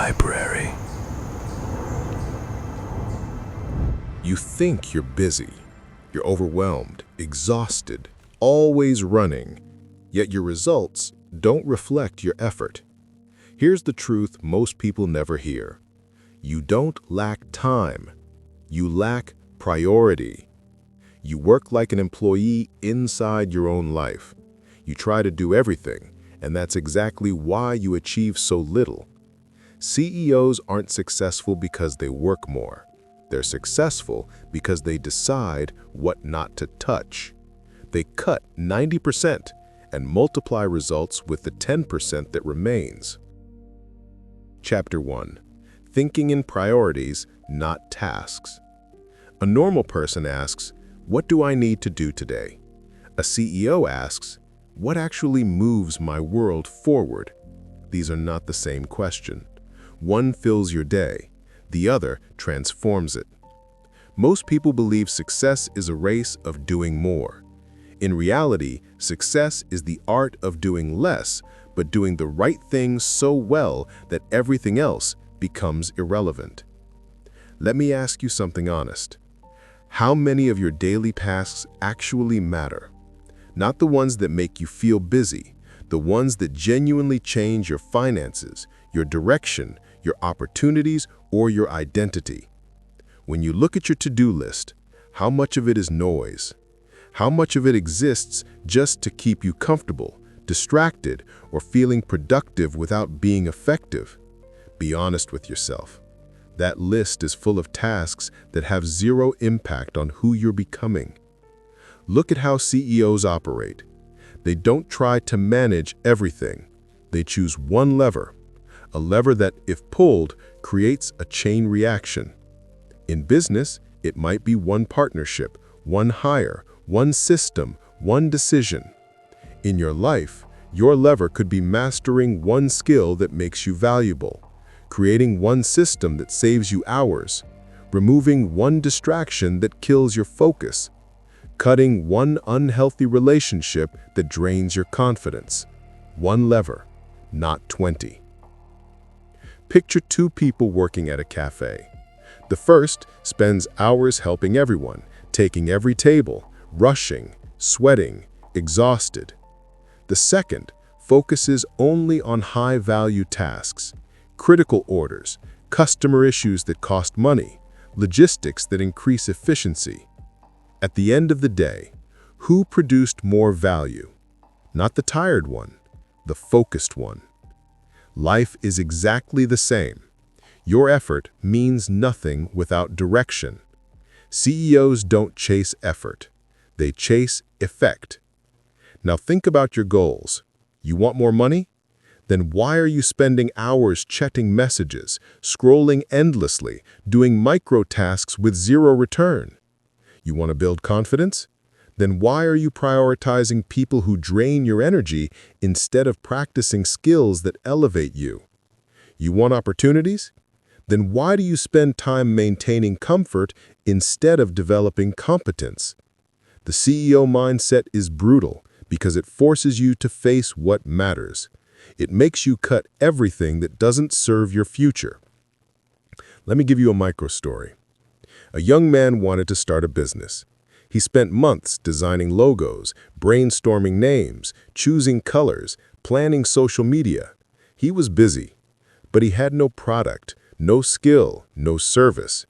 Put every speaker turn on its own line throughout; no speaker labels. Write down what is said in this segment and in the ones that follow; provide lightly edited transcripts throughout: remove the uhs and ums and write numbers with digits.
library.
You think you're busy. You're overwhelmed, exhausted, always running, yet your results don't reflect your effort. Here's the truth most people never hear. You don't lack time. You lack priority. You work like an employee inside your own life. You try to do everything, and that's exactly why you achieve so little. CEOs aren't successful because they work more. They're successful because they decide what not to touch. They cut 90% and multiply results with the 10% that remains. Chapter 1. Thinking in priorities, not tasks. A normal person asks, "What do I need to do today?" A CEO asks, "What actually moves my world forward?" These are not the same question. One fills your day. The other transforms it. Most people believe success is a race of doing more. In reality, success is the art of doing less, but doing the right things so well that everything else becomes irrelevant. Let me ask you something honest. How many of your daily tasks actually matter? Not the ones that make you feel busy, the ones that genuinely change your finances, your direction, your opportunities, or your identity. When you look at your to-do list, how much of it is noise? How much of it exists just to keep you comfortable, distracted, or feeling productive without being effective? Be honest with yourself. That list is full of tasks that have zero impact on who you're becoming. Look at how CEOs operate. They don't try to manage everything. They choose one lever, a lever that, if pulled, creates a chain reaction. In business, it might be one partnership, one hire, one system, one decision. In your life, your lever could be mastering one skill that makes you valuable, creating one system that saves you hours, removing one distraction that kills your focus, cutting one unhealthy relationship that drains your confidence. One lever, not 20. Picture two people working at a cafe. The first spends hours helping everyone, taking every table, rushing, sweating, exhausted. The second focuses only on high-value tasks, critical orders, customer issues that cost money, logistics that increase efficiency. At the end of the day, who produced more value? Not the tired one, the focused one. Life is exactly the same. Your effort means nothing without direction. CEOs don't chase effort. They chase effect. Now think about your goals. You want more money? Then why are you spending hours checking messages, scrolling endlessly, doing micro tasks with zero return? You want to build confidence? Then why are you prioritizing people who drain your energy instead of practicing skills that elevate you? You want opportunities? Then why do you spend time maintaining comfort instead of developing competence? The CEO mindset is brutal because it forces you to face what matters. It makes you cut everything that doesn't serve your future. Let me give you a micro story. A young man wanted to start a business. He spent months designing logos, brainstorming names, choosing colors, planning social media. He was busy, but he had no product, no skill, no service.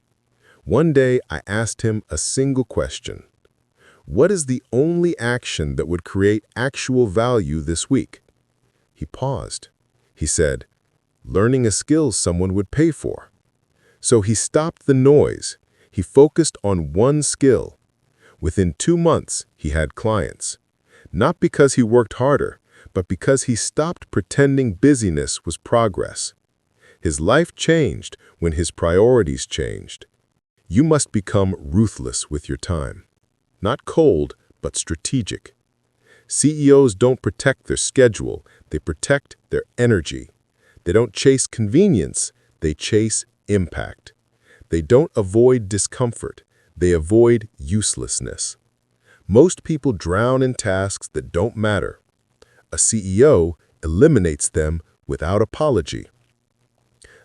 One day, I asked him a single question. What is the only action that would create actual value this week? He paused. He said, learning a skill someone would pay for. So he stopped the noise. He focused on one skill. Within 2 months, he had clients. Not because he worked harder, but because he stopped pretending busyness was progress. His life changed when his priorities changed. You must become ruthless with your time. Not cold, but strategic. CEOs don't protect their schedule, they protect their energy. They don't chase convenience, they chase impact. They don't avoid discomfort, they avoid uselessness. Most people drown in tasks that don't matter. A CEO eliminates them without apology.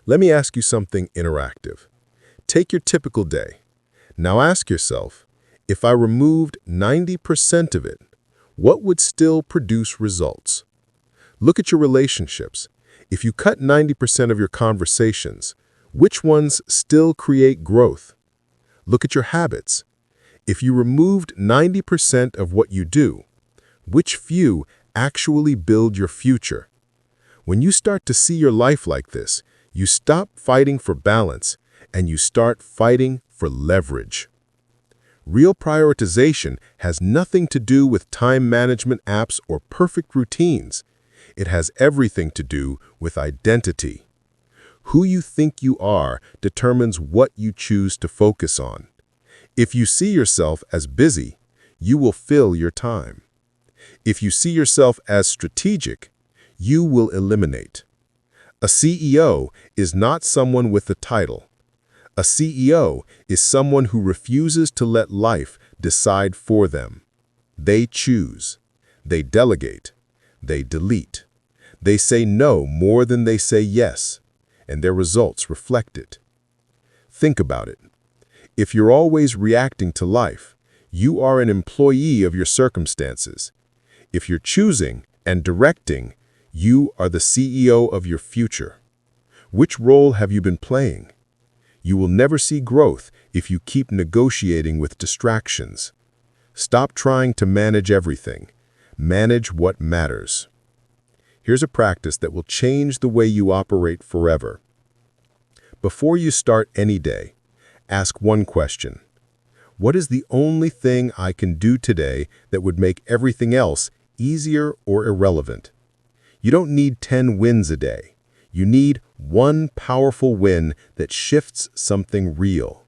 Let me ask you something interactive. Take your typical day. Now ask yourself, if I removed 90% of it, what would still produce results? Look at your relationships. If you cut 90% of your conversations, which ones still create growth? Look at your habits. If you removed 90% of what you do, which few actually build your future? When you start to see your life like this, you stop fighting for balance and you start fighting for leverage. Real prioritization has nothing to do with time management apps or perfect routines. It has everything to do with identity. Who you think you are determines what you choose to focus on. If you see yourself as busy, you will fill your time. If you see yourself as strategic, you will eliminate. A CEO is not someone with a title. A CEO is someone who refuses to let life decide for them. They choose. They delegate. They delete. They say no more than they say yes, and their results reflect it. Think about it. If you're always reacting to life, you are an employee of your circumstances. If you're choosing and directing, you are the CEO of your future. Which role have you been playing? You will never see growth if you keep negotiating with distractions. Stop trying to manage everything. Manage what matters. Here's a practice that will change the way you operate forever. Before you start any day, ask one question. What is the only thing I can do today that would make everything else easier or irrelevant? You don't need 10 wins a day. You need one powerful win that shifts something real.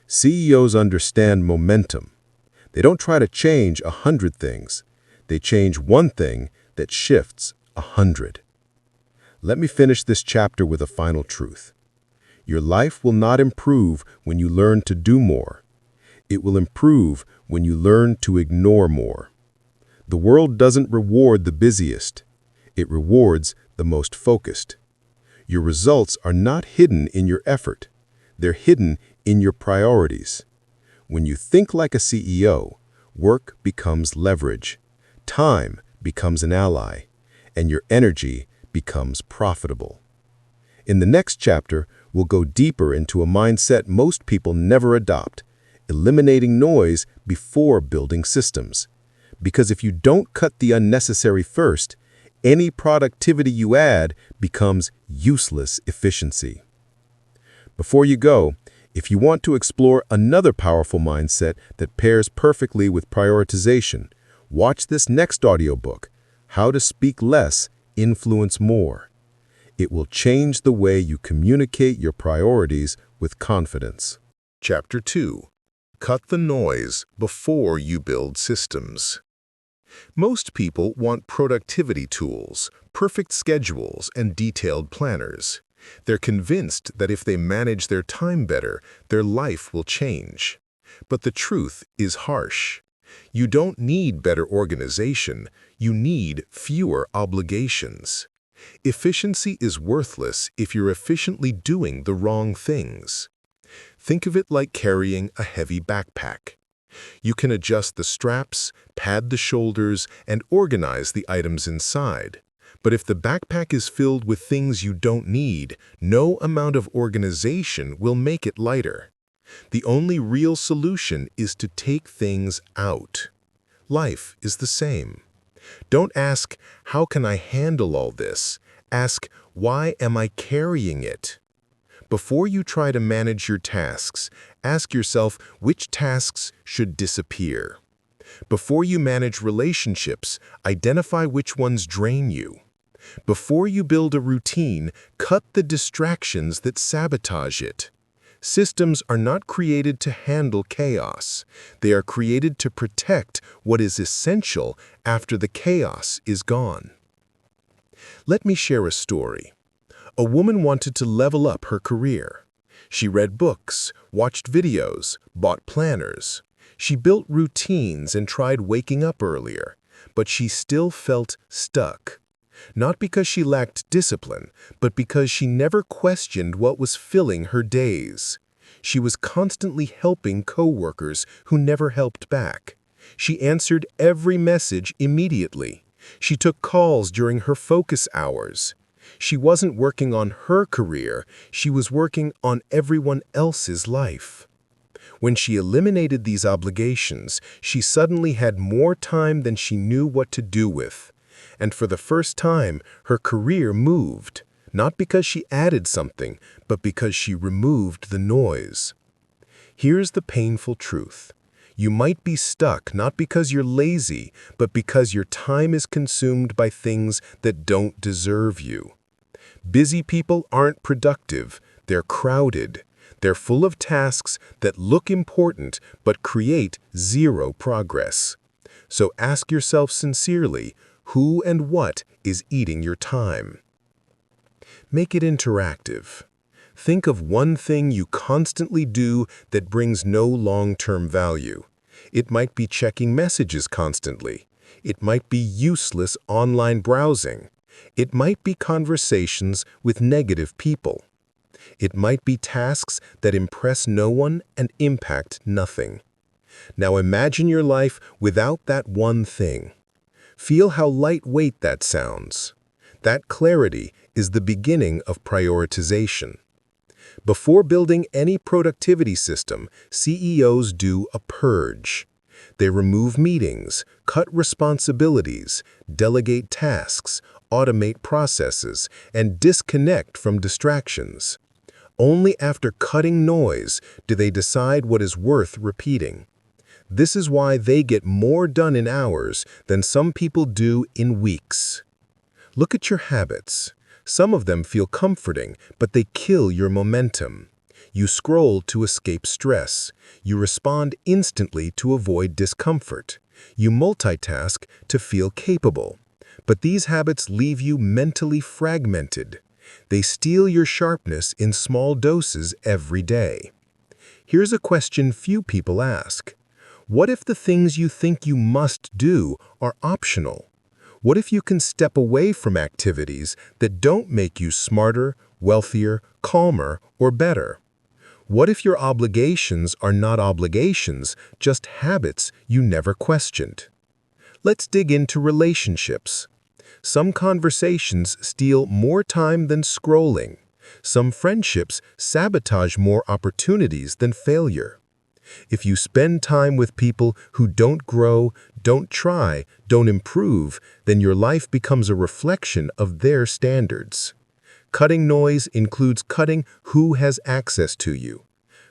CEOs understand momentum. They don't try to change 100 things. They change one thing that shifts 100. Let me finish this chapter with a final truth. Your life will not improve when you learn to do more. It will improve when you learn to ignore more. The world doesn't reward the busiest. It rewards the most focused. Your results are not hidden in your effort. They're hidden in your priorities. When you think like a CEO, work becomes leverage, time becomes an ally, and your energy becomes profitable. In the next chapter, we'll go deeper into a mindset most people never adopt, eliminating noise before building systems. Because if you don't cut the unnecessary first, any productivity you add becomes useless efficiency. Before you go, if you want to explore another powerful mindset that pairs perfectly with prioritization, watch this next audiobook, How to Speak Less, Influence More. It will change the way you communicate your priorities with confidence.
Chapter 2. Cut the noise before you build systems. Most people want productivity tools, perfect schedules, and detailed planners. They're convinced that if they manage their time better, their life will change. But the truth is harsh. You don't need better organization, you need fewer obligations. Efficiency is worthless if you're efficiently doing the wrong things. Think of it like carrying a heavy backpack. You can adjust the straps, pad the shoulders, and organize the items inside. But if the backpack is filled with things you don't need, no amount of organization will make it lighter. The only real solution is to take things out. Life is the same. Don't ask, how can I handle all this? Ask, why am I carrying it? Before you try to manage your tasks, ask yourself which tasks should disappear. Before you manage relationships, identify which ones drain you. Before you build a routine, cut the distractions that sabotage it. Systems are not created to handle chaos. They are created to protect what is essential after the chaos is gone. Let me share a story. A woman wanted to level up her career. She read books, watched videos, bought planners. She built routines and tried waking up earlier, but she still felt stuck. Not because she lacked discipline, but because she never questioned what was filling her days. She was constantly helping coworkers who never helped back. She answered every message immediately. She took calls during her focus hours. She wasn't working on her career, she was working on everyone else's life. When she eliminated these obligations, she suddenly had more time than she knew what to do with. And for the first time, her career moved, not because she added something, but because she removed the noise. Here's the painful truth. You might be stuck not because you're lazy, but because your time is consumed by things that don't deserve you. Busy people aren't productive, they're crowded. They're full of tasks that look important but create zero progress. So ask yourself sincerely, who and what is eating your time? Make it interactive. Think of one thing you constantly do that brings no long-term value. It might be checking messages constantly. It might be useless online browsing. It might be conversations with negative people. It might be tasks that impress no one and impact nothing. Now imagine your life without that one thing. Feel how lightweight that sounds. That clarity is the beginning of prioritization. Before building any productivity system, CEOs do a purge. They remove meetings, cut responsibilities, delegate tasks, automate processes, and disconnect from distractions. Only after cutting noise do they decide what is worth repeating. This is why they get more done in hours than some people do in weeks. Look at your habits. Some of them feel comforting, but they kill your momentum. You scroll to escape stress. You respond instantly to avoid discomfort. You multitask to feel capable. But these habits leave you mentally fragmented. They steal your sharpness in small doses every day. Here's a question few people ask. What if the things you think you must do are optional? What if you can step away from activities that don't make you smarter, wealthier, calmer, or better? What if your obligations are not obligations, just habits you never questioned? Let's dig into relationships. Some conversations steal more time than scrolling. Some friendships sabotage more opportunities than failure. If you spend time with people who don't grow, don't try, don't improve, then your life becomes a reflection of their standards. Cutting noise includes cutting who has access to you.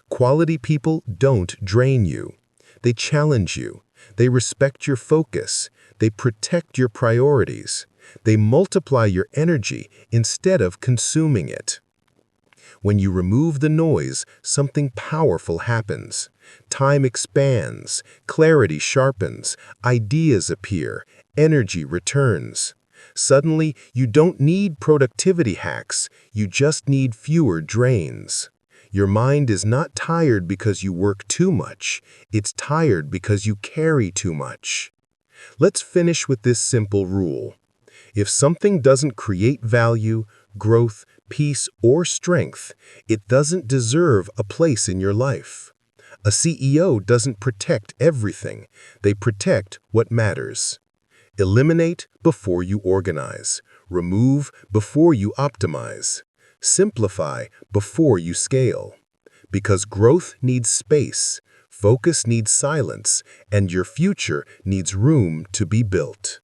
Quality people don't drain you. They challenge you. They respect your focus. They protect your priorities. They multiply your energy instead of consuming it. When you remove the noise, something powerful happens. Time expands, clarity sharpens, ideas appear, energy returns. Suddenly, you don't need productivity hacks, you just need fewer drains. Your mind is not tired because you work too much, it's tired because you carry too much. Let's finish with this simple rule. If something doesn't create value, growth, peace, or strength, it doesn't deserve a place in your life. A CEO doesn't protect everything, they protect what matters. Eliminate before you organize. Remove before you optimize. Simplify before you scale. Because growth needs space, focus needs silence, and your future needs room to be built.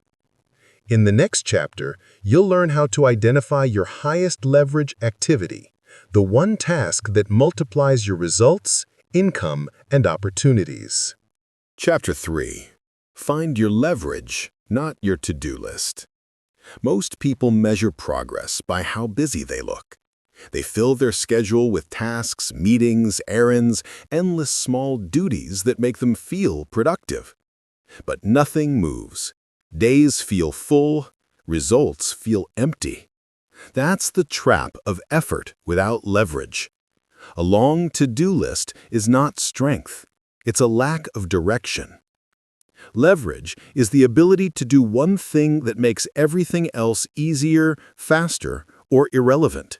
In the next chapter, you'll learn how to identify your highest leverage activity, the one task that multiplies your results, income, and opportunities.
Chapter 3. Find your leverage, not your to-do list. Most people measure progress by how busy they look. They fill their schedule with tasks, meetings, errands, endless small duties that make them feel productive. But nothing moves. Days feel full, results feel empty. That's the trap of effort without leverage. A long to-do list is not strength. It's a lack of direction. Leverage is the ability to do one thing that makes everything else easier, faster, or irrelevant.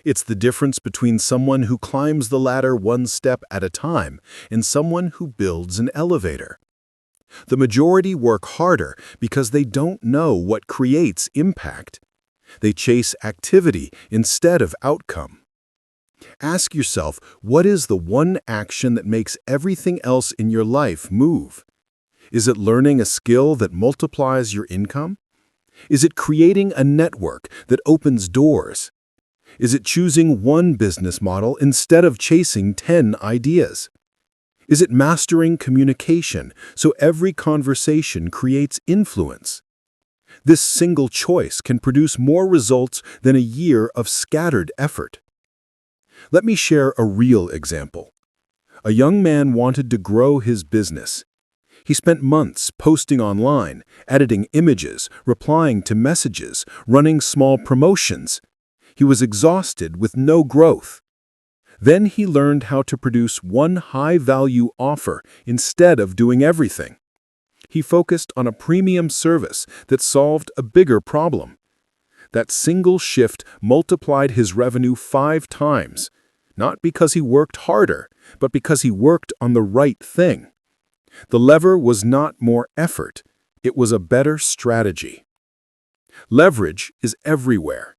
It's the difference between someone who climbs the ladder one step at a time and someone who builds an elevator. The majority work harder because they don't know what creates impact. They chase activity instead of outcome. Ask yourself, what is the one action that makes everything else in your life move? Is it learning a skill that multiplies your income? Is it creating a network that opens doors? Is it choosing one business model instead of chasing 10 ideas? Is it mastering communication so every conversation creates influence? This single choice can produce more results than a year of scattered effort. Let me share a real example. A young man wanted to grow his business. He spent months posting online, editing images, replying to messages, running small promotions. He was exhausted with no growth. Then he learned how to produce one high-value offer instead of doing everything. He focused on a premium service that solved a bigger problem. That single shift multiplied his revenue 5 times, not because he worked harder, but because he worked on the right thing. The lever was not more effort, it was a better strategy. Leverage is everywhere.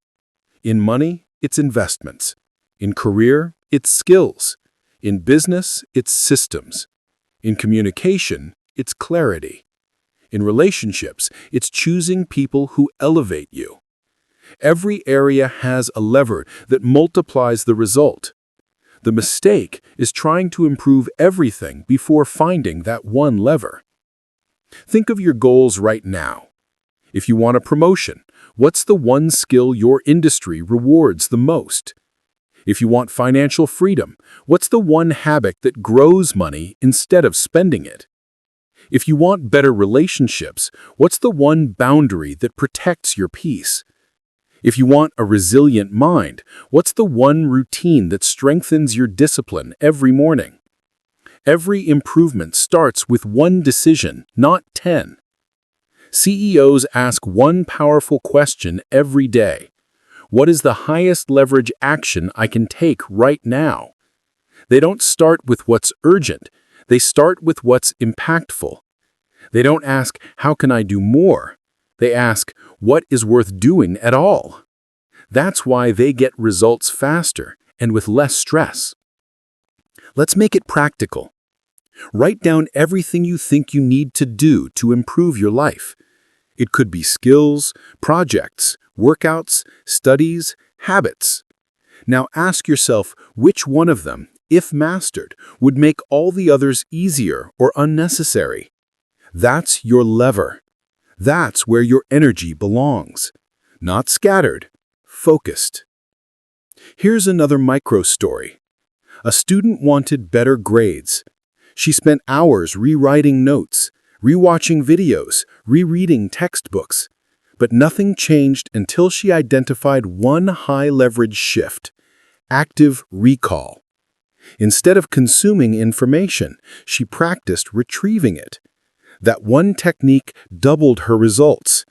In money, it's investments. In career, it's skills. In business, it's systems. In communication, it's clarity. In relationships, it's choosing people who elevate you. Every area has a lever that multiplies the result. The mistake is trying to improve everything before finding that one lever. Think of your goals right now. If you want a promotion, what's the one skill your industry rewards the most? If you want financial freedom, what's the one habit that grows money instead of spending it? If you want better relationships, what's the one boundary that protects your peace? If you want a resilient mind, what's the one routine that strengthens your discipline every morning? Every improvement starts with one decision, not 10. CEOs ask one powerful question every day. What is the highest leverage action I can take right now? They don't start with what's urgent. They start with what's impactful. They don't ask, how can I do more? They ask, what is worth doing at all? That's why they get results faster and with less stress. Let's make it practical. Write down everything you think you need to do to improve your life. It could be skills, projects, workouts, studies, habits. Now ask yourself which one of them, if mastered, would make all the others easier or unnecessary. That's your lever. That's where your energy belongs. Not scattered, focused. Here's another micro story. A student wanted better grades. She spent hours rewriting notes, rewatching videos, rereading textbooks. But nothing changed until she identified one high-leverage shift: active recall. Instead of consuming information, she practiced retrieving it. That one technique doubled her results.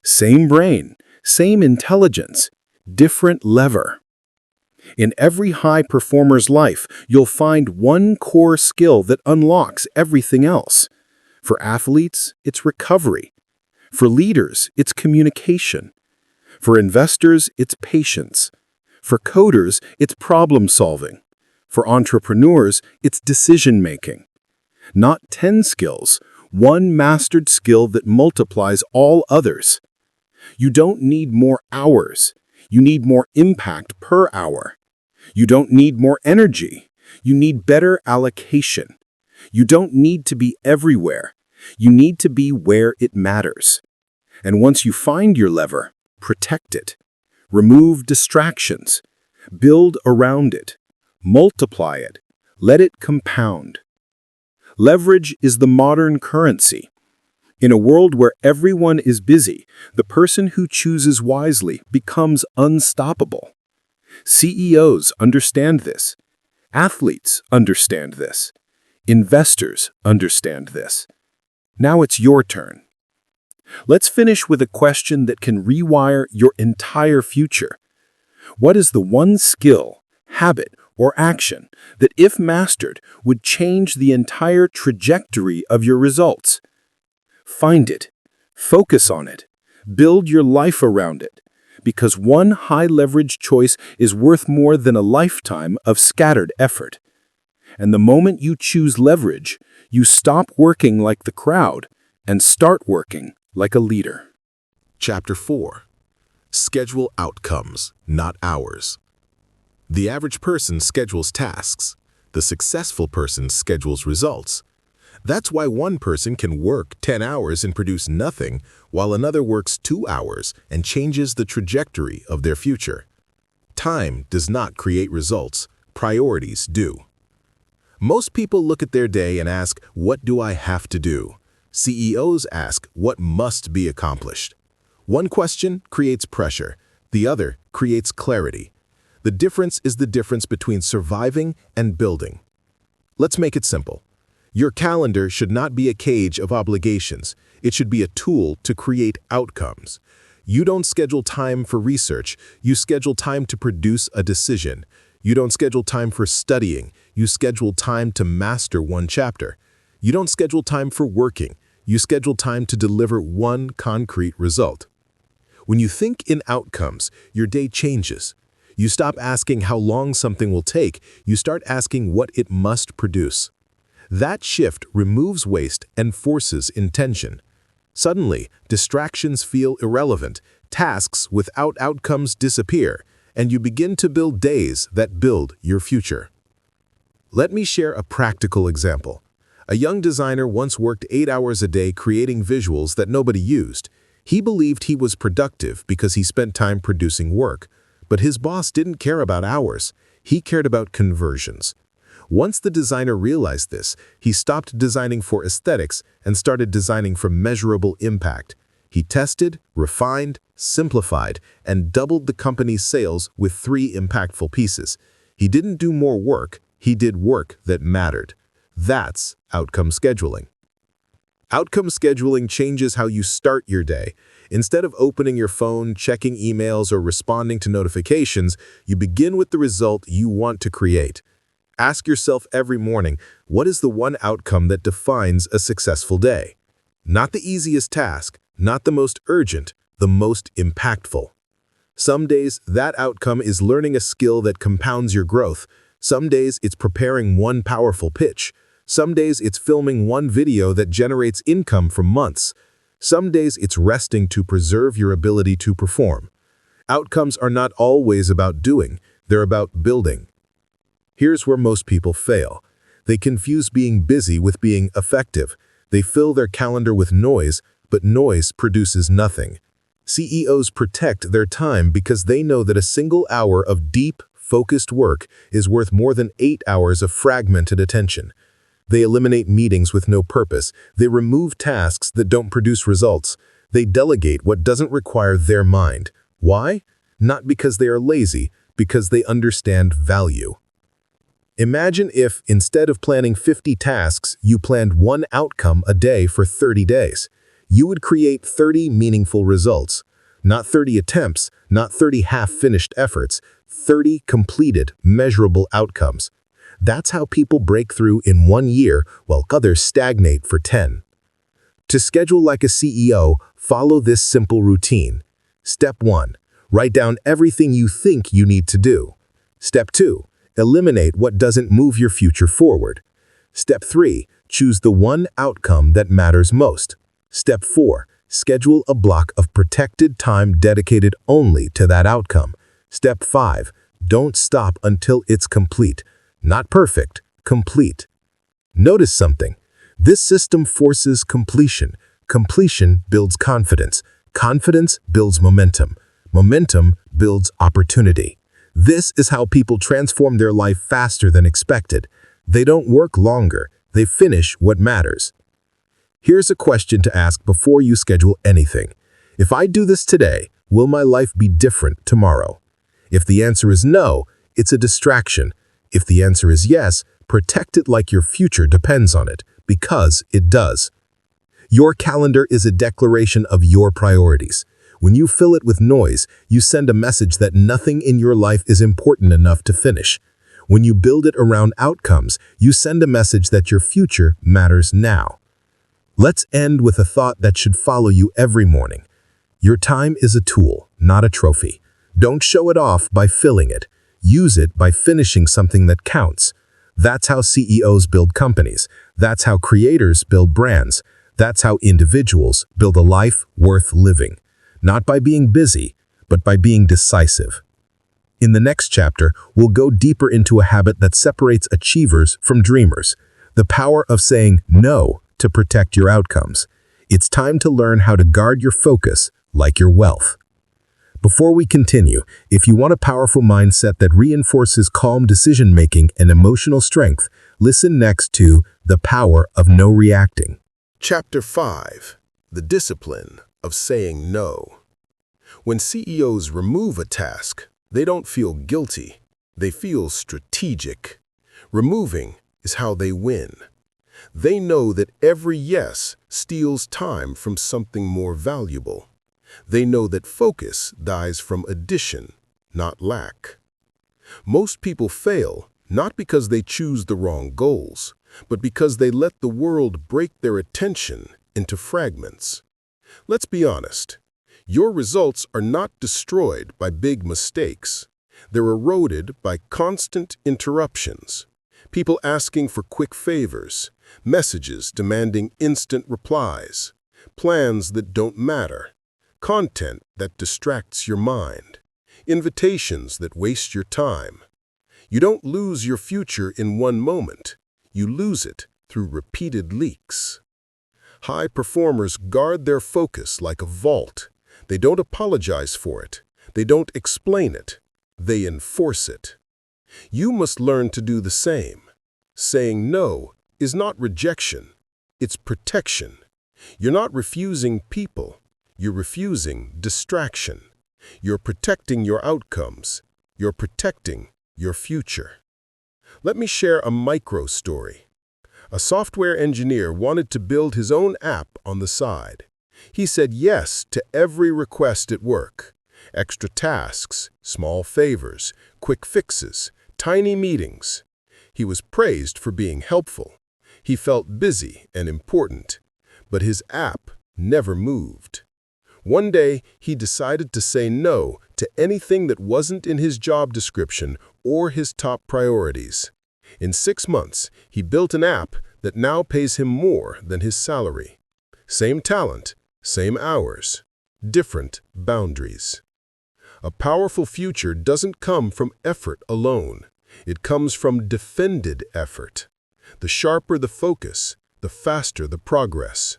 Same brain, same intelligence, different lever. In every high performer's life, you'll find one core skill that unlocks everything else. For athletes, it's recovery. For leaders, it's communication. For investors, it's patience. For coders, it's problem solving. For entrepreneurs, it's decision-making. Not 10 skills, one mastered skill that multiplies all others. You don't need more hours. You need more impact per hour. You don't need more energy. You need better allocation. You don't need to be everywhere. You need to be where it matters. And once you find your lever, protect it. Remove distractions. Build around it. Multiply it. Let it compound. Leverage is the modern currency. In a world where everyone is busy, the person who chooses wisely becomes unstoppable. CEOs understand this. Athletes understand this. Investors understand this. Now it's your turn. Let's finish with a question that can rewire your entire future. What is the one skill, habit, or action that, if mastered, would change the entire trajectory of your results? Find it, focus on it, build your life around it, because one high-leverage choice is worth more than a lifetime of scattered effort. And the moment you choose leverage, you stop working like the crowd and start working like a leader.
Chapter 4. Schedule outcomes, not hours. The average person schedules tasks. The successful person schedules results. That's why one person can work 10 hours and produce nothing, while another works 2 hours and changes the trajectory of their future. Time does not create results. Priorities do. Most people look at their day and ask, what do I have to do? CEOs ask, what must be accomplished? One question creates pressure. The other creates clarity. The difference is the difference between surviving and building. Let's make it simple. Your calendar should not be a cage of obligations. It should be a tool to create outcomes. You don't schedule time for research. You schedule time to produce a decision. You don't schedule time for studying. You schedule time to master one chapter. You don't schedule time for working. You schedule time to deliver one concrete result. When you think in outcomes, your day changes. You stop asking how long something will take. You start asking what it must produce. That shift removes waste and forces intention. Suddenly, distractions feel irrelevant, tasks without outcomes disappear, and you begin to build days that build your future. Let me share a practical example. A young designer once worked 8 hours a day creating visuals that nobody used. He believed he was productive because he spent time producing work, but his boss didn't care about hours. He cared about conversions. Once the designer realized this, he stopped designing for aesthetics and started designing for measurable impact. He tested, refined, simplified, and doubled the company's sales with 3 impactful pieces. He didn't do more work, he did work that mattered. That's outcome scheduling. Outcome scheduling changes how you start your day. Instead of opening your phone, checking emails, or responding to notifications, you begin with the result you want to create. Ask yourself every morning, what is the one outcome that defines a successful day? Not the easiest task, not the most urgent, the most impactful. Some days, that outcome is learning a skill that compounds your growth. Some days, it's preparing one powerful pitch. Some days, it's filming one video that generates income for months. Some days, it's resting to preserve your ability to perform. Outcomes are not always about doing, they're about building. Here's where most people fail. They confuse being busy with being effective. They fill their calendar with noise, but noise produces nothing. CEOs protect their time because they know that a single hour of deep, focused work is worth more than 8 hours of fragmented attention. They eliminate meetings with no purpose. They remove tasks that don't produce results. They delegate what doesn't require their mind. Why? Not because they are lazy, because they understand value. Imagine if, instead of planning 50 tasks, you planned one outcome a day for 30 days. You would create 30 meaningful results. Not 30 attempts, not 30 half-finished efforts, 30 completed, measurable outcomes. That's how people break through in 1 year while others stagnate for 10. To schedule like a CEO, follow this simple routine. Step 1. Write down everything you think you need to do. Step 2. Eliminate what doesn't move your future forward. Step 3. Choose the one outcome that matters most. Step 4. Schedule a block of protected time dedicated only to that outcome. Step 5. Don't stop until it's complete. Not perfect, complete. Notice something. This system forces completion. Completion builds confidence. Confidence builds momentum. Momentum builds opportunity. This is how people transform their life faster than expected. They don't work longer. They finish what matters. Here's a question to ask before you schedule anything. If I do this today, will my life be different tomorrow? If the answer is no, it's a distraction. If the answer is yes, protect it like your future depends on it, because it does.
Your calendar is a declaration of your priorities. When you fill it with noise, you send a message that nothing in your life is important enough to finish. When you build it around outcomes, you send a message that your future matters now. Let's end with a thought that should follow you every morning. Your time is a tool, not a trophy. Don't show it off by filling it. Use it by finishing something that counts. That's how CEOs build companies. That's how creators build brands. That's how individuals build a life worth living. Not by being busy, but by being decisive. In the next chapter, we'll go deeper into a habit that separates achievers from dreamers. The power of saying no to protect your outcomes. It's time to learn how to guard your focus like your wealth. Before we continue, if you want a powerful mindset that reinforces calm decision-making and emotional strength, listen next to The Power of No Reacting.
Chapter 5. The Discipline of Saying No. When CEOs remove a task, they don't feel guilty. They feel strategic. Removing is how they win. They know that every yes steals time from something more valuable. They know that focus dies from addition, not lack. Most people fail not because they choose the wrong goals, but because they let the world break their attention into fragments. Let's be honest. Your results are not destroyed by big mistakes. They're eroded by constant interruptions. People asking for quick favors, messages demanding instant replies, plans that don't matter, content that distracts your mind, invitations that waste your time. You don't lose your future in one moment. You lose it through repeated leaks. High performers guard their focus like a vault. They don't apologize for it. They don't explain it. They enforce it. You must learn to do the same. Saying no is not rejection. It's protection. You're not refusing people. You're refusing distraction. You're protecting your outcomes. You're protecting your future. Let me share a micro story. A software engineer wanted to build his own app on the side. He said yes to every request at work. Extra tasks, small favors, quick fixes, tiny meetings. He was praised for being helpful. He felt busy and important, but his app never moved. One day, he decided to say no to anything that wasn't in his job description or his top priorities. In 6 months, he built an app that now pays him more than his salary. Same talent, same hours, different boundaries. A powerful future doesn't come from effort alone. It comes from defended effort. The sharper the focus, the faster the progress.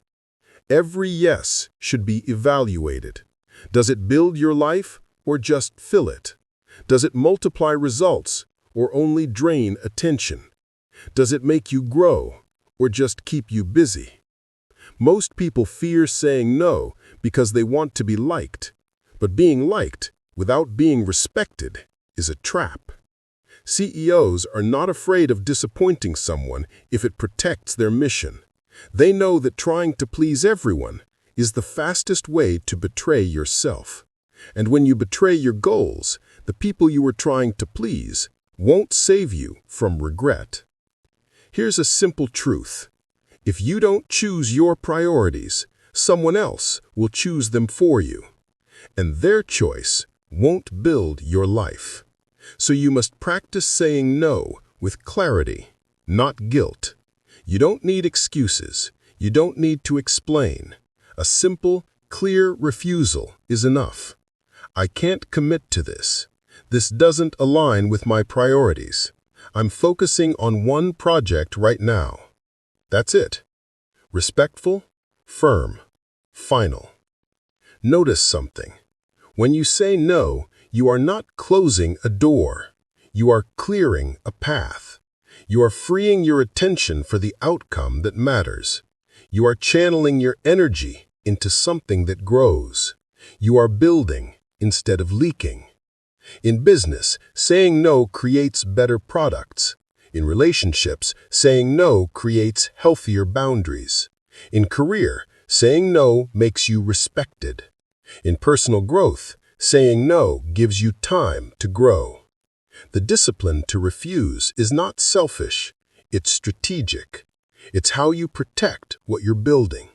Every yes should be evaluated. Does it build your life or just fill it? Does it multiply results or only drain attention? Does it make you grow or just keep you busy? Most people fear saying no because they want to be liked. But being liked without being respected is a trap. CEOs are not afraid of disappointing someone if it protects their mission. They know that trying to please everyone is the fastest way to betray yourself. And when you betray your goals, the people you were trying to please won't save you from regret. Here's a simple truth. If you don't choose your priorities, someone else will choose them for you. And their choice won't build your life. So you must practice saying no with clarity, not guilt. You don't need excuses. You don't need to explain. A simple, clear refusal is enough. I can't commit to this. This doesn't align with my priorities. I'm focusing on one project right now. That's it. Respectful, firm, final. Notice something. When you say no, you are not closing a door. You are clearing a path. You are freeing your attention for the outcome that matters. You are channeling your energy into something that grows. You are building instead of leaking. In business, saying no creates better products. In relationships, saying no creates healthier boundaries. In career,
Saying no makes you respected. In personal growth, saying no gives you time to grow. The discipline to refuse is not selfish, it's strategic. It's how you protect what you're building.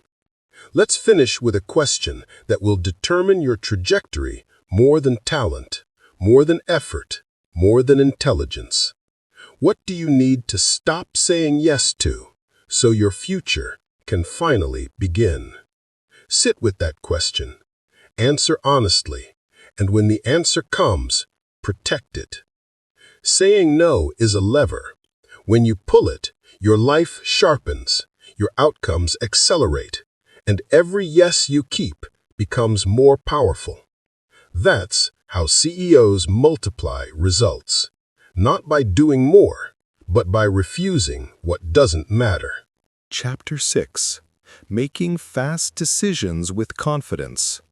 Let's finish with a question that will determine your trajectory more than talent, more than effort, more than intelligence. What do you need to stop saying yes to so your future can finally begin? Sit with that question. Answer honestly, and when the answer comes, protect it. Saying no is a lever. When you pull it, your life sharpens, your outcomes accelerate, and every yes you keep becomes more powerful. That's how CEOs multiply results, not by doing more, but by refusing what doesn't matter.
Chapter 6. Making Fast Decisions with Confidence.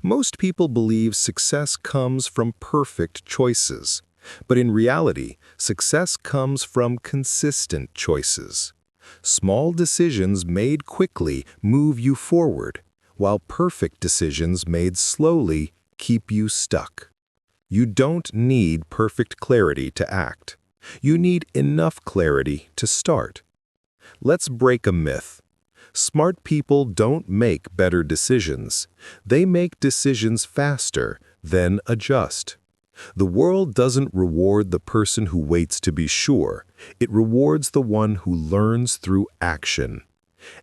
Most people believe success comes from perfect choices, but in reality, success comes from consistent choices. Small decisions made quickly move you forward, while perfect decisions made slowly keep you stuck. You don't need perfect clarity to act. You need enough clarity to start. Let's break a myth. Smart people don't make better decisions. They make decisions faster, then adjust. The world doesn't reward the person who waits to be sure. It rewards the one who learns through action.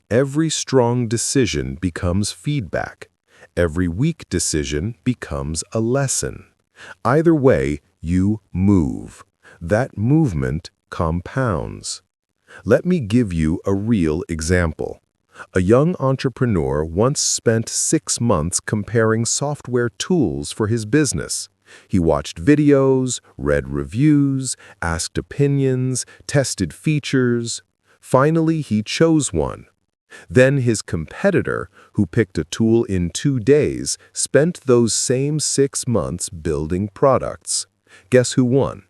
Every strong decision becomes feedback. Every weak decision becomes a lesson. Either way, you move. That movement compounds. Let me give you a real example. A young entrepreneur once spent 6 months comparing software tools for his business. He watched videos, read reviews, asked opinions, tested features. Finally, he chose one. Then his competitor, who picked a tool in 2 days, spent those same 6 months building products. Guess who won?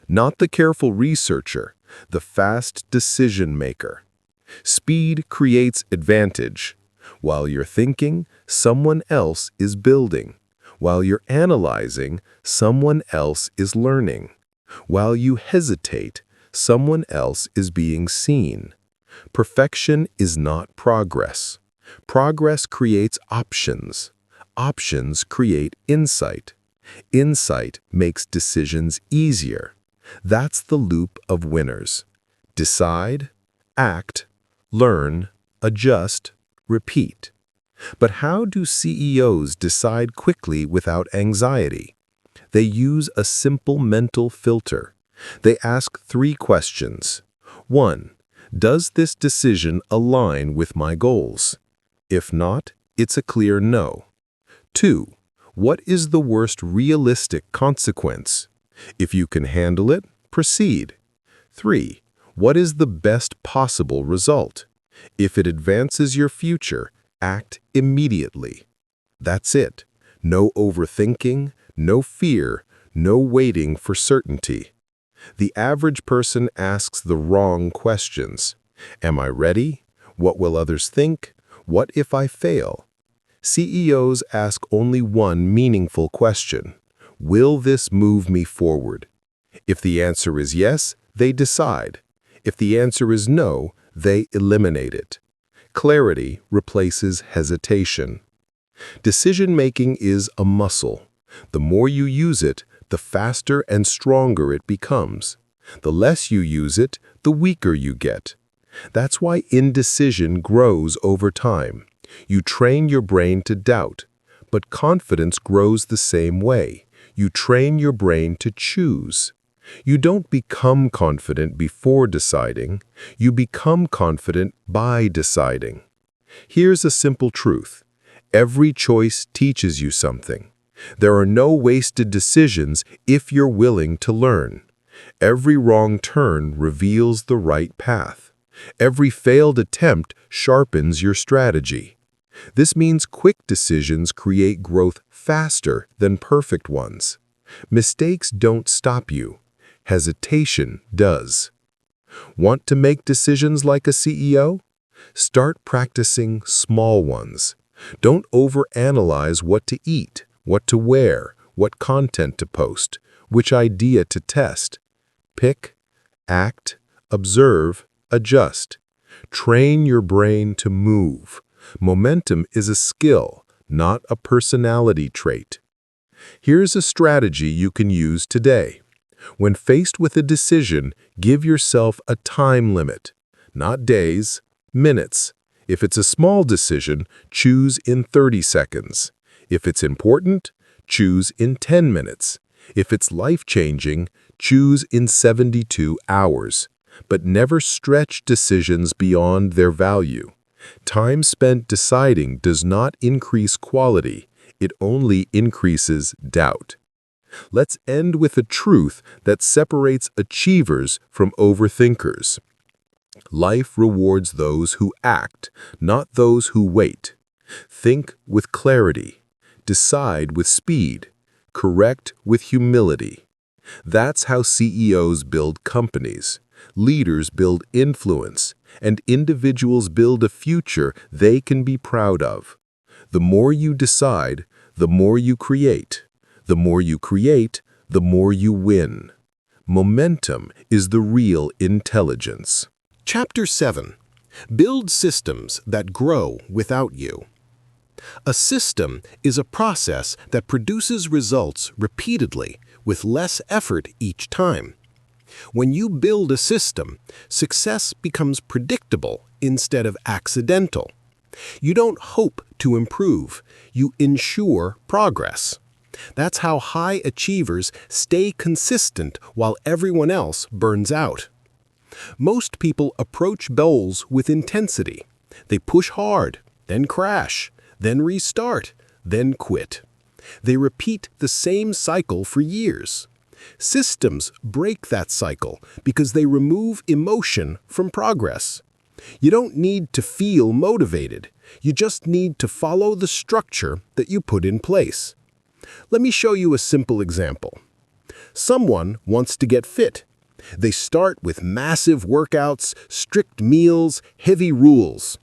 Not the careful researcher, the fast decision maker. Speed creates advantage. While you're thinking, someone else is building. While you're analyzing, someone else is learning. While you hesitate, someone else is being seen. Perfection is not progress. Progress creates options. Options create insight. Insight makes decisions easier. That's the loop of winners. Decide, act, learn, adjust, repeat. But how do CEOs decide quickly without anxiety? They use a simple mental filter. They ask 3 questions. 1. Does this decision align with my goals? If not, it's a clear no. 2. What is the worst realistic consequence? If you can handle it, proceed. 3. What is the best possible result? If it advances your future, act immediately. That's it. No overthinking, no fear, no waiting for certainty. The average person asks the wrong questions. Am I ready? What will others think? What if I fail? CEOs ask only one meaningful question. Will this move me forward? If the answer is yes, they decide. If the answer is no, they eliminate it. Clarity replaces hesitation. Decision-making is a muscle. The more you use it, the faster and stronger it becomes. The less you use it, the weaker you get. That's why indecision grows over time. You train your brain to doubt, but confidence grows the same way. You train your brain to choose. You don't become confident before deciding. You become confident by deciding. Here's a simple truth. Every choice teaches you something. There are no wasted decisions if you're willing to learn. Every wrong turn reveals the right path. Every failed attempt sharpens your strategy. This means quick decisions create growth faster than perfect ones. Mistakes don't stop you. Hesitation does. Want to make decisions like a CEO?
Start practicing small ones. Don't overanalyze what to eat, what to wear, what content to post, which idea to test. Pick, act, observe, adjust. Train your brain to move. Momentum is a skill, not a personality trait. Here's a strategy you can use today. When faced with a decision, give yourself a time limit. Not days, minutes. If it's a small decision, choose in 30 seconds. If it's important, choose in 10 minutes. If it's life-changing, choose in 72 hours. But never stretch decisions beyond their value. Time spent deciding does not increase quality, it only increases doubt. Let's end with a truth that separates achievers from overthinkers. Life rewards those who act, not those who wait. Think with clarity. Decide with speed. Correct with humility. That's how CEOs build companies. Leaders build influence, and individuals build a future they can be proud of. The more you decide, the more you create. The more you create, the more you win. Momentum is the real intelligence.
Chapter 7. Build systems that grow without you. A system is a process that produces results repeatedly with less effort each time. When you build a system, success becomes predictable instead of accidental. You don't hope to improve, you ensure progress. That's how high achievers stay consistent while everyone else burns out. Most people approach goals with intensity. They push hard, then crash, then restart, then quit. They repeat the same cycle for years. Systems break that cycle because they remove emotion from progress. You don't need to feel motivated. You just need to follow the structure that you put in place. Let me show you a simple example. Someone wants to get fit. They start with massive workouts, strict meals, heavy rules.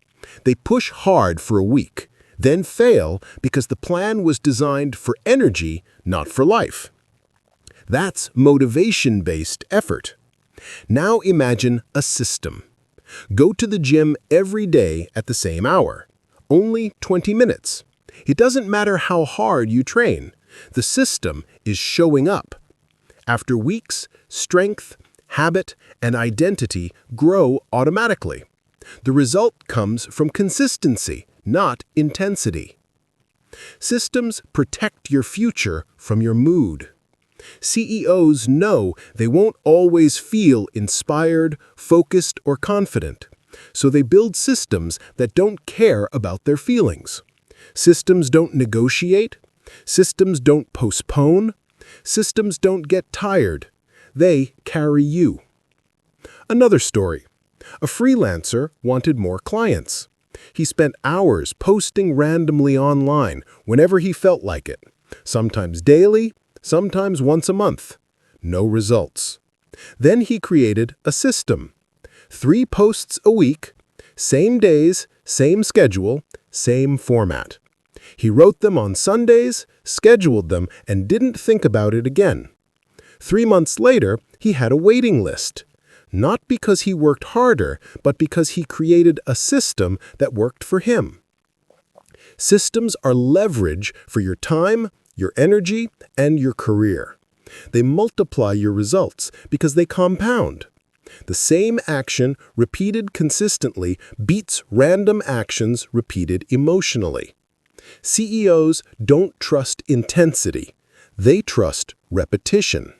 They push hard for a week, then fail because the plan was designed for energy, not for life. That's motivation-based effort. Now imagine a system. Go to the gym every day at the same hour, only 20 minutes. It doesn't matter how hard you train. The system is showing up. After weeks, strength, habit, and identity grow automatically. The result comes from consistency, not intensity. Systems protect your future from your mood. CEOs know they won't always feel inspired, focused, or confident, so they build systems that don't care about their feelings. Systems don't negotiate. Systems don't postpone. Systems don't get tired. They carry you. Another story. A freelancer wanted more clients. He spent hours posting randomly online whenever he felt like it, sometimes daily, sometimes once a month. No results. Then he created a system. 3 posts a week, same days, same schedule, same format. He wrote them on Sundays, scheduled them, and didn't think about it again. 3 months later, he had a waiting list. Not because he worked harder, but because he created a system that worked for him. Systems are leverage for your time, your energy, and your career. They multiply your results because they compound. The same action repeated consistently beats random actions repeated emotionally. CEOs don't trust intensity. They trust repetition.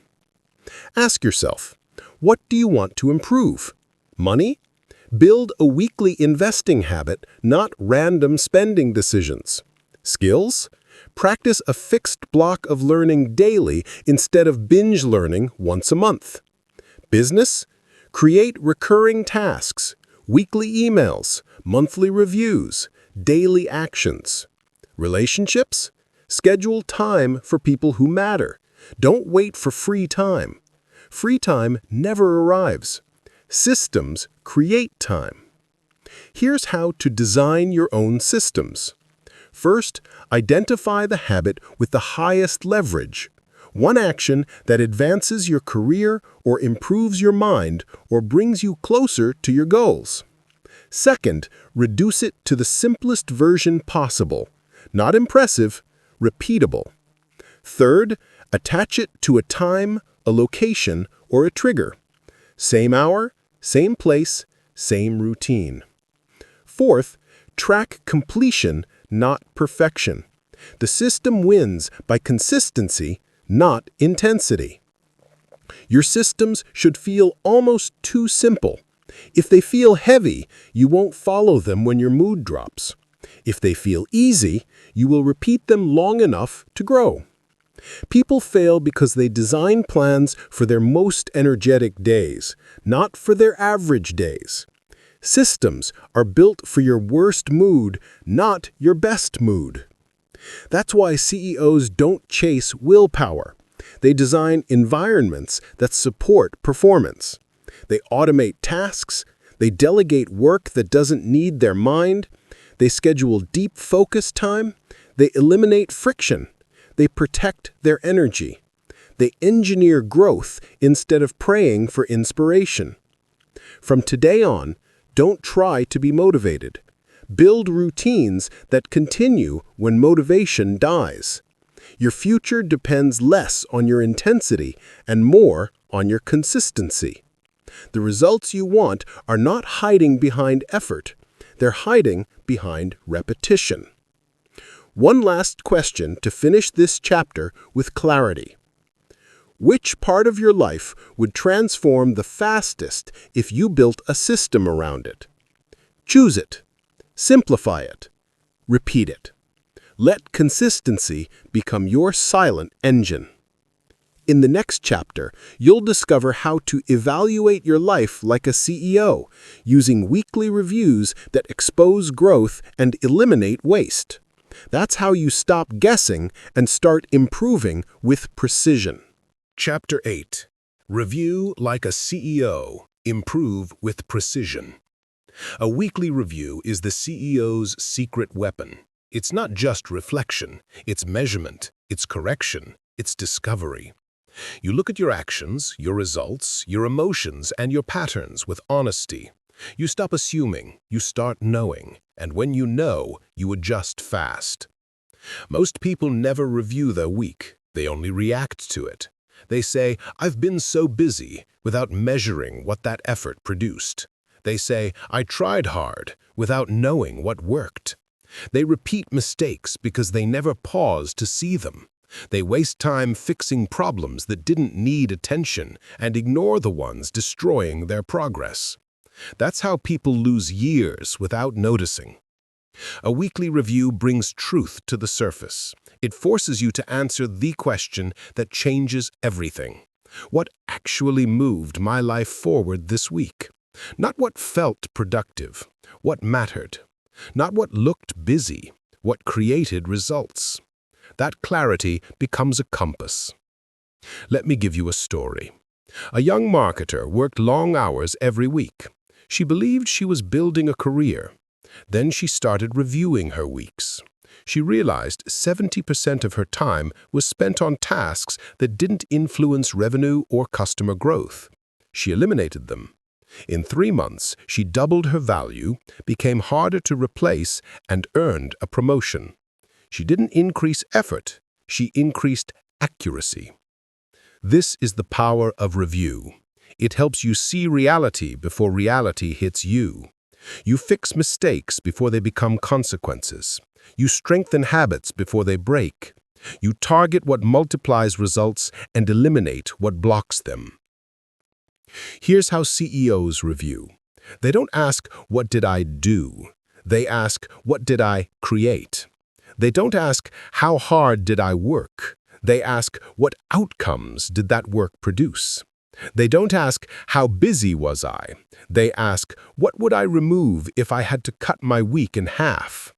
Ask yourself, what do you want to improve? Money? Build a weekly investing habit, not random spending decisions. Skills? Practice a fixed block of learning daily instead of binge learning once a month. Business? Create recurring tasks, weekly emails, monthly reviews, daily actions. Relationships? Schedule time for people who matter. Don't wait for free time. Free time never arrives. Systems create time.
Here's how to design your own systems. First, identify the habit with the highest leverage. One action that advances your career or improves your mind or brings you closer to your goals. Second, reduce it to the simplest version possible. Not impressive, repeatable. Third, attach it to a time, a location, or a trigger. Same hour, same place, same routine. Fourth, track completion, not perfection. The system wins by consistency, not intensity. Your systems should feel almost too simple. If they feel heavy, you won't follow them when your mood drops. If they feel easy, you will repeat them long enough to grow. People fail because they design plans for their most energetic days, not for their average days. Systems are built for your worst mood, not your best mood. That's why CEOs don't chase willpower. They design environments that support performance. They automate tasks. They delegate work that doesn't need their mind. They schedule deep focus time. They eliminate friction. They protect their energy. They engineer growth instead of praying for inspiration. From today on, don't try to be motivated. Build routines that continue when motivation dies. Your future depends less on your intensity and more on your consistency. The results you want are not hiding behind effort. They're hiding behind repetition. One last question to finish this chapter with clarity. Which part of your life would transform the fastest if you built a system around it? Choose it. Simplify it. Repeat it. Let consistency become your silent engine. In the next chapter, you'll discover how to evaluate your life like a CEO, using weekly reviews that expose growth and eliminate waste. That's how you stop guessing and start improving with precision.
Chapter 8. Review like a CEO. Improve with precision. A weekly review is the CEO's secret weapon. It's not just reflection, it's measurement, it's correction, it's discovery. You look at your actions, your results, your emotions, and your patterns with honesty. You stop assuming, you start knowing, and when you know, you adjust fast. Most people never review their week, they only react to it. They say, "I've been so busy," without measuring what that effort produced. They say, "I tried hard," without knowing what worked. They repeat mistakes because they never pause to see them. They waste time fixing problems that didn't need attention and ignore the ones destroying their progress. That's how people lose years without noticing. A weekly review brings truth to the surface. It forces you to answer the question that changes everything. What actually moved my life forward this week? Not what felt productive, what mattered. Not what looked busy, what created results. That clarity becomes a compass. Let me give you a story. A young marketer worked long hours every week. She believed she was building a career. Then she started reviewing her weeks. She realized 70% of her time was spent on tasks that didn't influence revenue or customer growth. She eliminated them. In 3 months, she doubled her value, became harder to replace, and earned a promotion. She didn't increase effort, she increased accuracy. This is the power of review. It helps you see reality before reality hits you. You fix mistakes before they become consequences. You strengthen habits before they break. You target what multiplies results and eliminate what blocks them. Here's how CEOs review. They don't ask, "What did I do?" They ask, "What did I create?" They don't ask, "How hard did I work?" They ask, "What outcomes did that work produce?" They don't ask, "How busy was I?" They ask, "What would I remove if I had to cut my week in half?"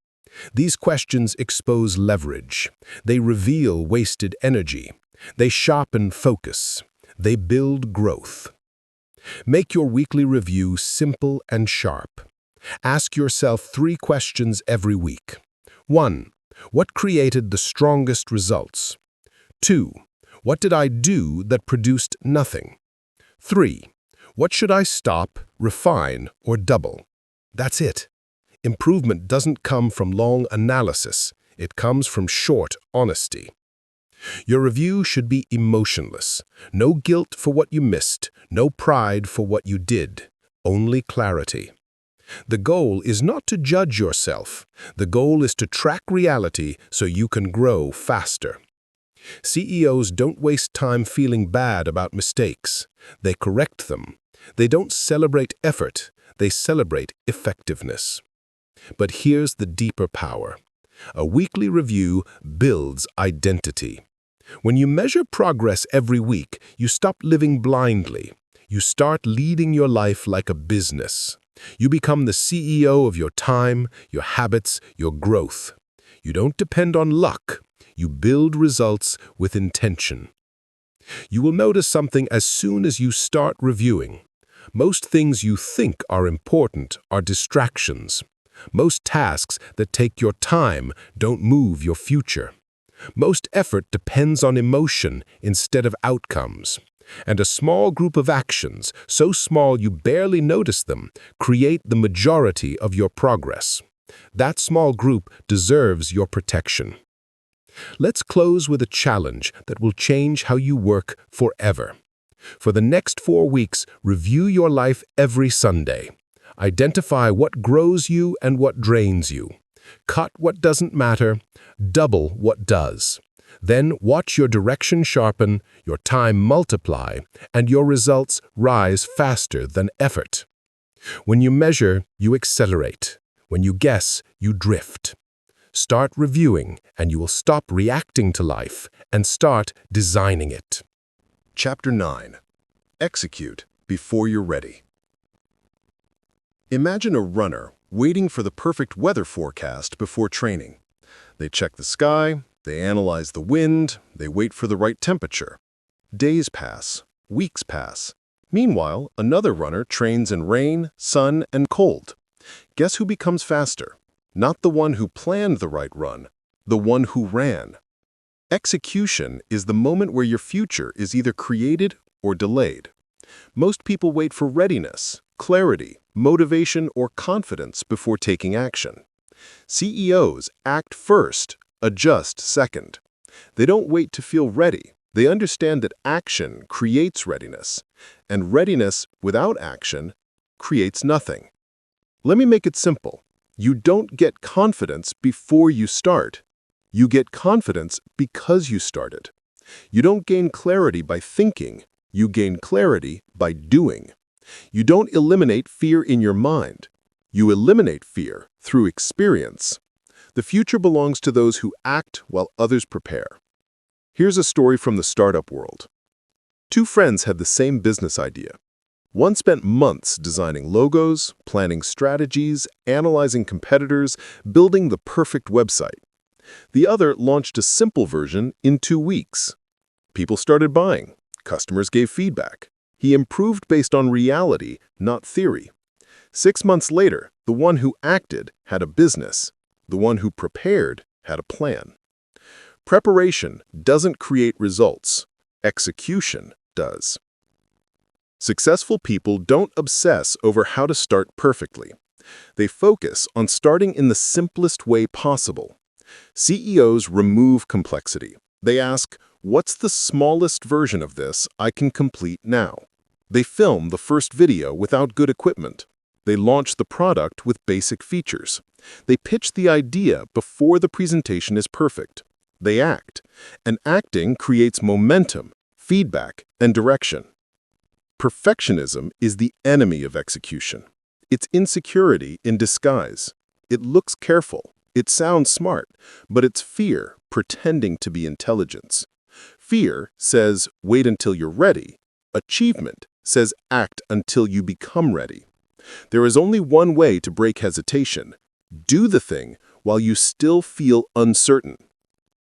These questions expose leverage. They reveal wasted energy. They sharpen focus. They build growth. Make your weekly review simple and sharp.
Ask yourself 3 questions every week. 1. What created the strongest results? 2. What did I do that produced nothing? 3. What should I stop, refine, or double? That's it. Improvement doesn't come from long analysis. It comes from short honesty. Your review should be emotionless. No guilt for what you missed, no pride for what you did, only clarity. The goal is not to judge yourself. The goal is to track reality so you can grow faster. CEOs don't waste time feeling bad about mistakes. They correct them. They don't celebrate effort. They celebrate effectiveness. But here's the deeper power. A weekly review builds identity. When you measure progress every week, you stop living blindly. You start leading your life like a business. You become the CEO of your time, your habits, your growth. You don't depend on luck. You build results with intention. You will notice something as soon as you start reviewing. Most things you think are important are distractions. Most tasks that take your time don't move your future. Most effort depends on emotion instead of outcomes. And a small group of actions, so small you barely notice them, create the majority of your progress. That small group deserves your protection. Let's close with a challenge that will change how you work forever. For the next 4 weeks, review your life every Sunday. Identify what grows you and what drains you. Cut what doesn't matter, double what does. Then watch your direction sharpen, your time multiply, and your results rise faster than effort. When you measure, you accelerate. When you guess, you drift. Start reviewing, and you will stop reacting to life and start designing it.
Chapter 9. Execute before you're ready. Imagine a runner waiting for the perfect weather forecast before training. They check the sky, they analyze the wind, they wait for the right temperature. Days pass, weeks pass. Meanwhile, another runner trains in rain, sun, and cold. Guess who becomes faster? Not the one who planned the right run, the one who ran. Execution is the moment where your future is either created or delayed. Most people wait for readiness, clarity, motivation, or confidence before taking action. CEOs act first, adjust second. They don't wait to feel ready. They understand that action creates readiness, and readiness without action creates nothing. Let me make it simple. You don't get confidence before you start. You get confidence because you started. You don't gain clarity by thinking. You gain clarity by doing. You don't eliminate fear in your mind. You eliminate fear through experience. The future belongs to those who act while others prepare. Here's a story from the startup world. 2 friends had the same business idea. One spent months designing logos, planning strategies, analyzing competitors, building the perfect website. The other launched a simple version in 2 weeks. People started buying. Customers gave feedback. He improved based on reality, not theory. 6 months later, the one who acted had a business. The one who prepared had a plan. Preparation doesn't create results. Execution does. Successful people don't obsess over how to start perfectly. They focus on starting in the simplest way possible. CEOs remove complexity. They ask, what's the smallest version of this I can complete now? They film the first video without good equipment. They launch the product with basic features. They pitch the idea before the presentation is perfect. They act. And acting creates momentum, feedback, and direction. Perfectionism is the enemy of execution. It's insecurity in disguise. It looks careful. It sounds smart, but it's fear pretending to be intelligence. Fear says, wait until you're ready. Achievement says, act until you become ready. There is only one way to break hesitation. Do the thing while you still feel uncertain.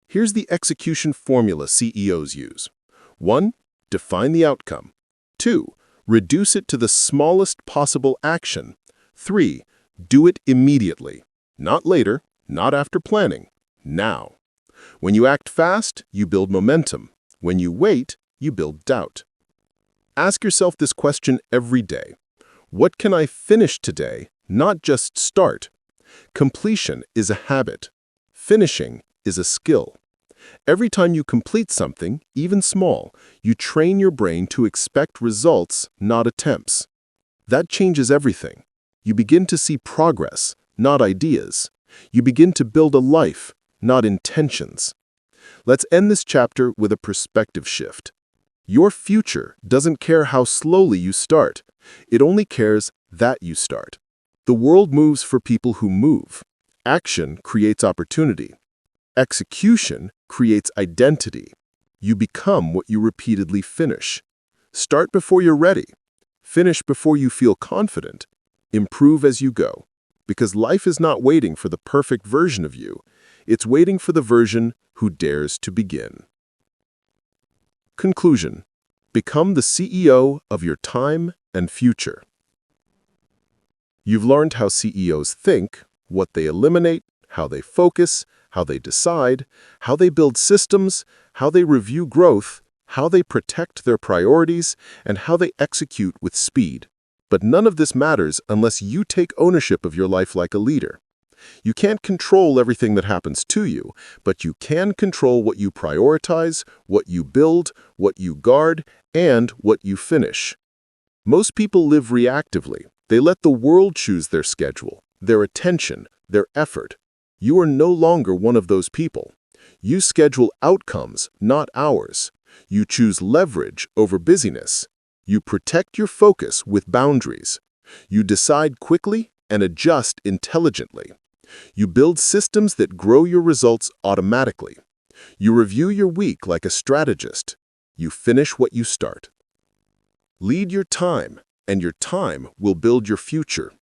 Here's the execution formula CEOs use. 1. Define the outcome. 2. Reduce it to the smallest possible action. 3.
Do it immediately. Not later, not after planning. Now. When you act fast, you build momentum. When you wait, you build doubt. Ask yourself this question every day. What can I finish today, not just start? Completion is a habit. Finishing is a skill. Every time you complete something, even small, you train your brain to expect results, not attempts. That changes everything. You begin to see progress, not ideas. You begin to build a life, not intentions. Let's end this chapter with a perspective shift. Your future doesn't care how slowly you start. It only cares that you start. The world moves for people who move. Action creates opportunity. Execution creates identity. You become what you repeatedly finish. Start before you're ready. Finish before you feel confident. Improve as you go. Because life is not waiting for the perfect version of you. It's waiting for the version who dares to begin. Conclusion. Become the CEO of your time and future. You've learned how CEOs think, what they eliminate, how they focus, how they decide, how they build systems, how they review growth, how they protect their priorities, and how they execute with speed. But none of this matters unless you take ownership of your life like a leader. You can't control everything that happens to you, but you can control what you prioritize, what you build, what you guard, and what you finish. Most people live reactively. They let the world choose their schedule, their attention, their effort. You are no longer one of those people. You schedule outcomes, not hours. You choose leverage over busyness. You protect your focus with boundaries. You decide quickly and adjust intelligently. You build systems that grow your results automatically. You review your week like a strategist. You finish what you start. Lead your time, and your time will build your future.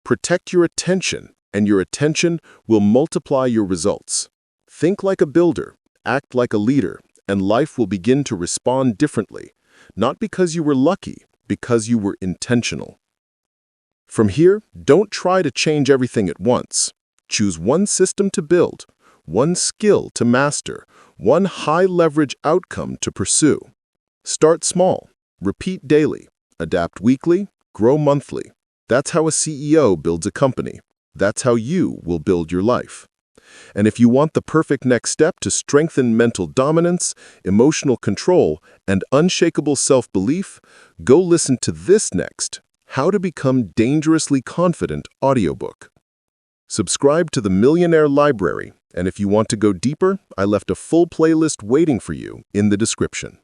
Protect your attention, and your attention will multiply your results. Think like a builder, act like a leader, and life will begin to respond differently, not because you were lucky, because you were intentional. From here, don't try to change everything at once. Choose one system to build, one skill to master, one high-leverage outcome to pursue. Start small, repeat daily, adapt weekly, grow monthly. That's how a CEO builds a company. That's how you will build your life. And if you want the perfect next step to strengthen mental dominance, emotional control, and unshakable self-belief, go listen to this next, How to Become Dangerously Confident audiobook. Subscribe to the Millionaire Library, and if you want to go deeper, I left a full playlist waiting for you in the description.